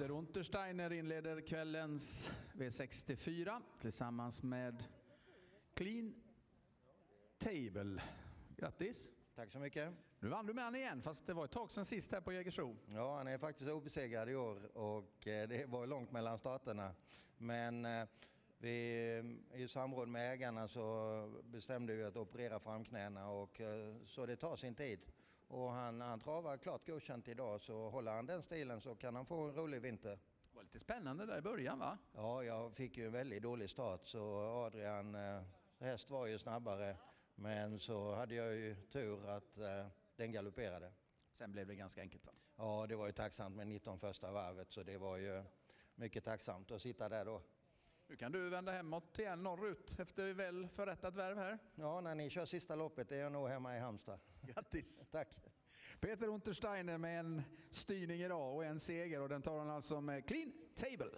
Peter Untersteiner inleder kvällens V64 tillsammans med Clean Table. Grattis! Tack så mycket. Nu vann du med han igen, fast det var ett tag sedan sist här på Jägersro. Ja, han är faktiskt obesegrad i år och det var långt mellan starterna. Men vi i samråd med ägarna så bestämde vi att operera framknäna och så det tar sin tid. Och han travar klart godkänt idag, så håller han den stilen så kan han få en rolig vinter. Det var lite spännande där i början, va? Ja, jag fick ju en väldigt dålig start, så Adrian häst var ju snabbare. Men så hade jag ju tur att den galopperade. Sen blev det ganska enkelt, va? Ja, det var ju tacksamt med 19 första varvet, så det var ju mycket tacksamt att sitta där då. Nu kan du vända hemåt igen norrut efter väl förrättat värv här. Ja, när ni kör sista loppet är jag nog hemma i Halmstad. Grattis! Tack! Peter Untersteiner med en styrning idag och en seger, och den tar han alltså med Clean Table.